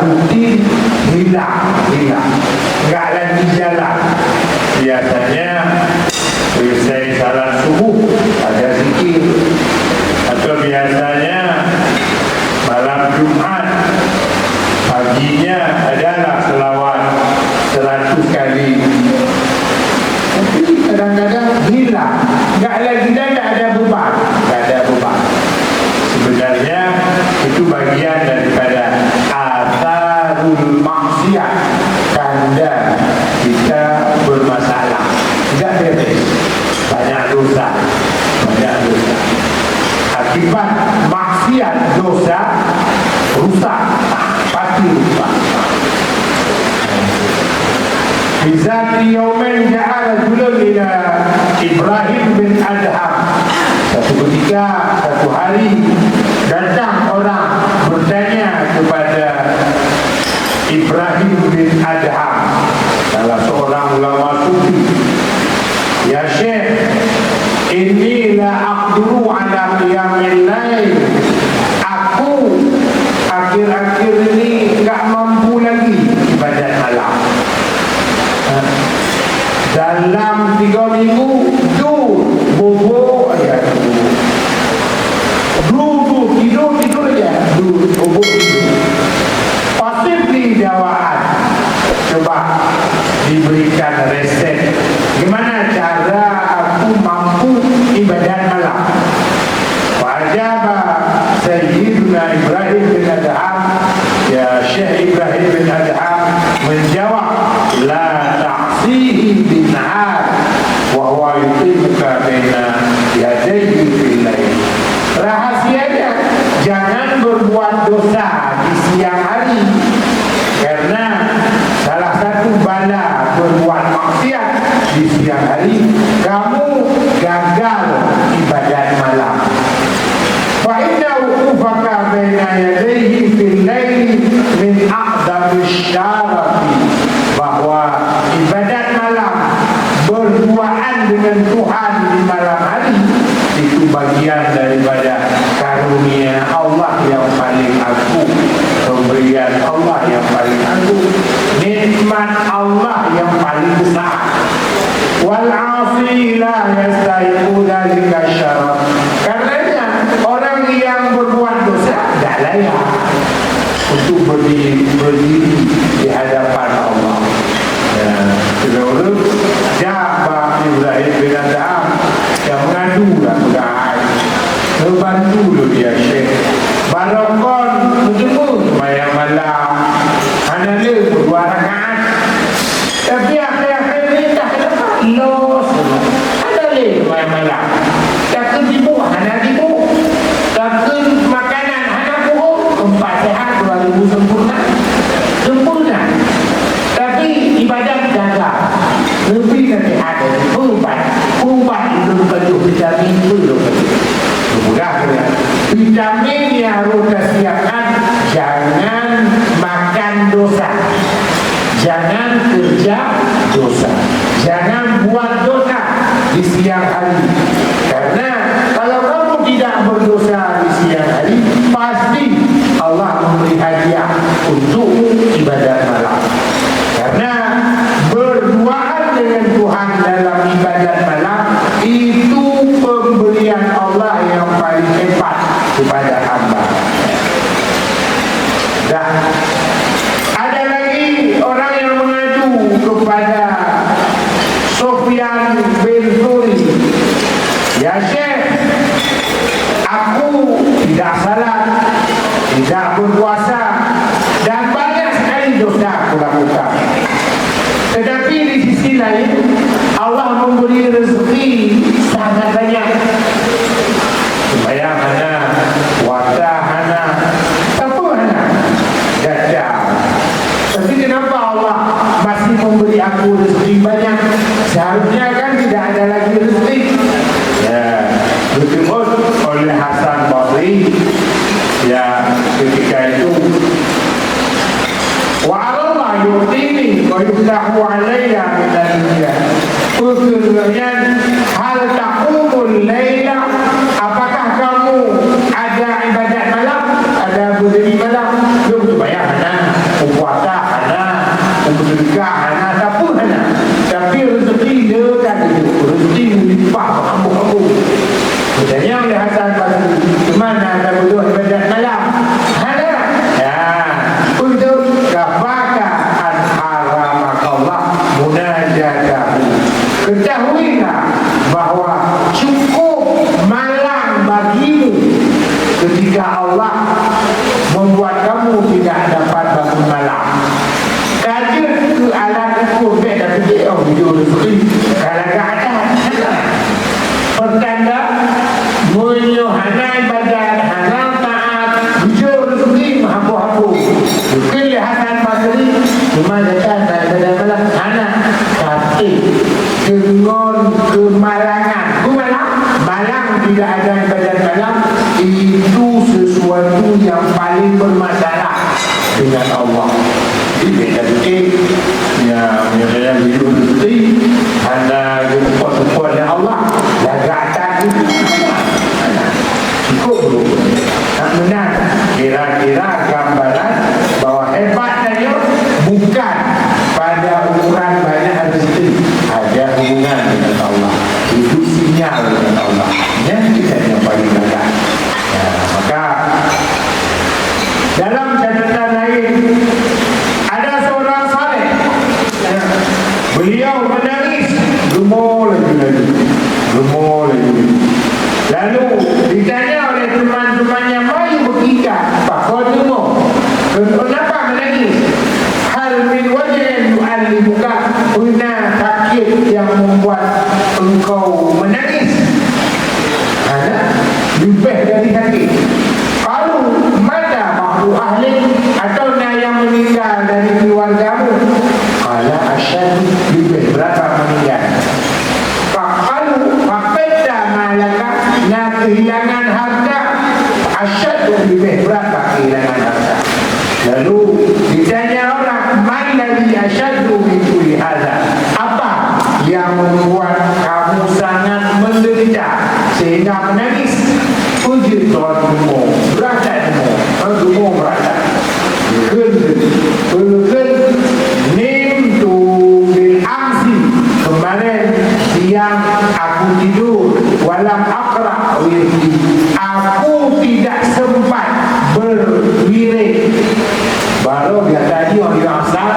rutin hilang, nggak lagi jalan. Biasanya selesai salat subuh ada zikir, atau biasanya malam Jumat paginya adalah selawat 100 kali. Tapi kadang-kadang hilang, nggak lagi ada beban, Sebenarnya itu bagian daripada atharul maksiat, tanda kita bermasalah, tidak beres, banyak dosa. Akibat maksiat dosa rusak, pasti rusak. Bizati yaumin ja'a rajulun ila Ibrahim bin Adham. Satu ketika, satu hari, datang orang bertanya kepada Ibrahim bin Adham, salah seorang ulama sufi. Ya Syekh, inni la aqduru ala qiyamil lail. Aku akhir-akhir ini enggak mampu lagi ibadat malam. Dalam 3 minggu bobo aja, tidur aja, bobo tidur. Possibly dawaan. Coba diberikan resep gimana cara aku mampu ibadat malam. Wajaba Sayyiduna Ibrahim bin Adham, ya Syekh Ibrahim bin Adham menjawab, la ta'sihi bin nahar wa huwa yutimuka baina yadayhi fil lail. Rahasianya jangan berbuat dosa di siang hari, karena salah satu bala berbuat maksiat di siang hari, kamu gagal ibadat malam. Fa inna wuqufaka baina yadayhi fil lail min a'damish syarafi, bahwa ibadat malam, berduaan dengan Tuhan di malam hari, itu bagian daripada karunia Allah yang paling agung, pemberian Allah yang paling agung, nikmat Allah yang paling besar. Wal 'asi la yastahiqu dzalika syaraf. Karenanya orang yang berbuat dosa tidak layak untuk berdiri di hadapan Allah. Dahulu Jabah Ibrahim bin Adham yang mengadulah keadaan, membantu dia Syekh balokon menjemput bayang malam hanya dia 2 rakaat, tapi akhir-akhir ini tak dapat los, ada dia bayang malam, tak ketipu hanya tipu, tak ke makanan hanya puhuk 4 sehat 2000 sempurna, tapi ibadat gagal. Lebih dari ada Ubat itu penuh vitamin, belum mudah ya. Vitamin yang harus disiapkan, jangan makan dosa, jangan kerja dosa, jangan buat dosa di siang hari. Karena kalau kamu tidak berdosa di siang hari, pasti Allah memberi hadiah untuk ibadat malam. Karena berduaan dengan Tuhan dalam ibadat malam itu pemberian Allah yang paling hebat kepada hamba. Dan ada lagi orang yang mengadu kepada Sufyan bin Thawri, ya Syekh, aku tidak salat, tidak berpuasa, dan banyak sekali dosa aku lakukan. Tetapi di sisi lain Allah memberi rezeki sangat banyak. Supaya hana, wata hana, apa hana, gajah. Tapi kenapa Allah masih memberi aku rezeki banyak? Seharusnya kan tidak ada lagi rezeki. Ya, disebut oleh Hasan Basri, ya ketika itu, wa'allah yu'tini wa yuflahu alayya minal dunya. Kemudian hal taqumul layla, apakah kamu ada ibadat malam, ada berdiri malam? Belum supaya mana malam. Kaji ke alat ukur dan dia video rezeki kalau tak ada pertanda menyohana ibadat haram taat video rezeki mahabu-habu bukan lihasan pasri cuma datang daripada malam anak tapi dengan kemalangan malang tidak ada ibadat malam itu sesuatu yang paling bermasalah dengan Allah. Jadi beda sikit yang video rezeki anda support dengan Allah lagak itu cukup belum tak benar. Kira-kira gambaran bahawa hebatnya bukan pada ukuran banyak rezeki, ada hubungan dengan Allah, itu sinyal dengan Allah yang kita yang paling dekat. Maka dalam catatan lain ada seorang saleh, beliau menangis gemol lagi. Lalu ditanya oleh teman-temannya, "Mai berkita, Pak Khotumo, kenapa menangis? Hal min wajhin yu'allimuka, guna sakit yang membuat engkau menangis?" Ada lebih dari sakit. Kalau mana makhluk ahli atau yang meninggal dari keluargamu? Kalau asyad lebih berapa meninggal? Kalau fakta malaka nak kehilangan harta, asyad lebih berapa kehilangan harta? Lalu ditanya orang, "Man ladzi asyaddu min kulli hadza?" Apa yang membuat kamu sangat menderita sehingga menangis? Puji Tuhanmu, berasatmu, berasat. Nim tu bil amsi, kemarin siang aku tidur, walam akra wirdi, aku tidak sempat berwirid. Baru dia tadi orang asal,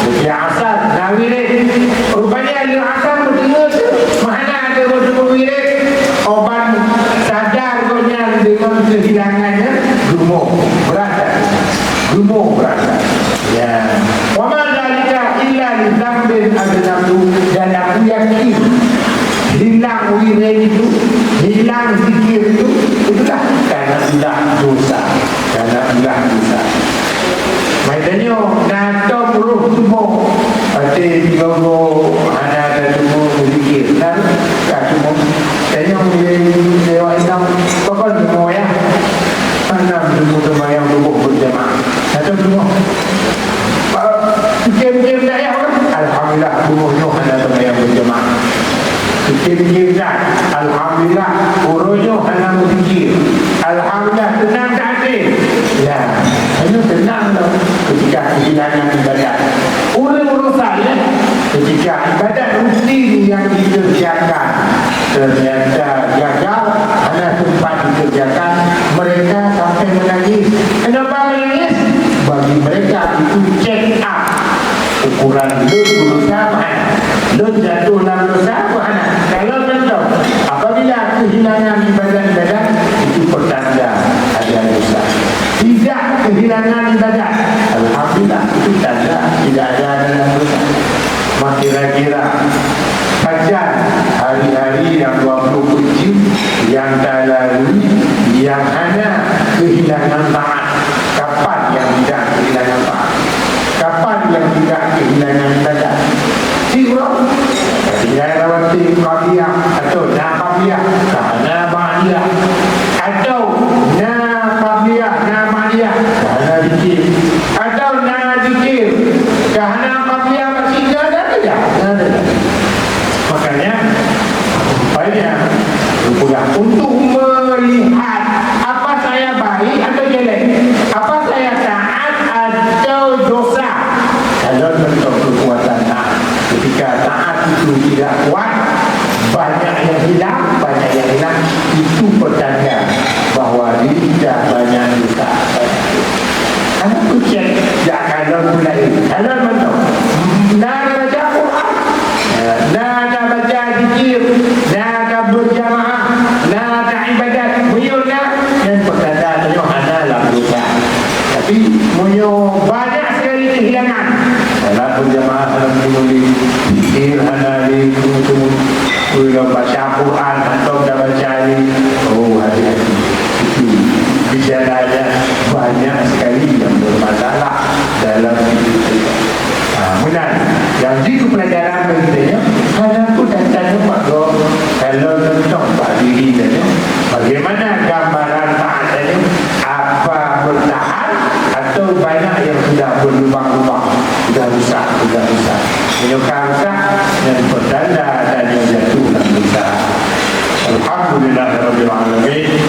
setiap asal nak wirid. Rupanya orang asal berdengar mana ada berwirid. Obat sadar konya dengan kehilangannya gemuk berasa. Ya. Wa ma dzalika illa li dzambin adnatu, dan aku yakin hilang wirid itu, hilang zikir itu, itulah karena ulah dosa. Maknanya nato ruh tubuh pasti digogo ada tubuh zikir dan tak cuma tanya dewa Islam pokok semua ya. Mana semua yang tubuh berjamaah. Satu semua. Fikir-fikir dah ya. Alhamdulillah tubuhnya ada yang berjamaah. Fikir-fikir dah. Alhamdulillah urunya hanya berzikir. Alhamdulillah tenang tak ada. Ya, hanya tenang lah ketika kehilangan ibadat. Urusan ya, ketika ibadat rutin yang dikerjakan ternyata gagal, hanya sempat dikerjakan, mereka sampai menangis. Kenapa menangis? Bagi mereka itu check up ukuran dosa mana, jatuh dalam dosa mana. Kalau betul, apabila kehilangan ibadat itu pertanda ada dosa. Tidak kehilangan ibadat, alhamdulillah itu tanda tidak ada dalam dosa. Maka kira-kira kajian hari-hari yang 27 yang tak lalui, yang hanya kehilangan taat. Kapan yang tidak kehilangan taat? Kapan yang tidak kehilangan ibadat? Siapa? Ketika rawati qadiyah atau naqabiyah, karena ba'diyah, atau naqabiyah, naqabiyah, karena zikir, atau zikir, karena qadiyah masih ada saja. Makanya banyak rupiah untuk melihat apa saya baik atau jelek, apa saya taat atau dosa. Kalau bentuk kekuatan taat, ketika taat itu tidak kuat, banyak yang hilang, itu pertanda bahwa dia banyak dosa. Karena tu cek, ya kalau mulai, kalau bentuk, nak baca Quran, nak baca zikir, nak berjamaah, nak ibadat, muyuna, dan pertanda ada dalam dosa. Tapi muyu banyak sekali menulis fikir analisis untuk baca Quran atau dah baca ini, oh hati-hati, itu bisa ada banyak sekali yang bermasalah dalam hidup kita. Benar, yang itu pelajaran kita, kalau aku datang rumah kalau tentang diri tadi, bagaimana gambaran taat tadi, apa bertahan atau banyak yang sudah berlubang-lubang, sudah rusak. Yang rusak dan bertanda dan yang jatuh dan rusak. Alhamdulillah Rabbil Alamin.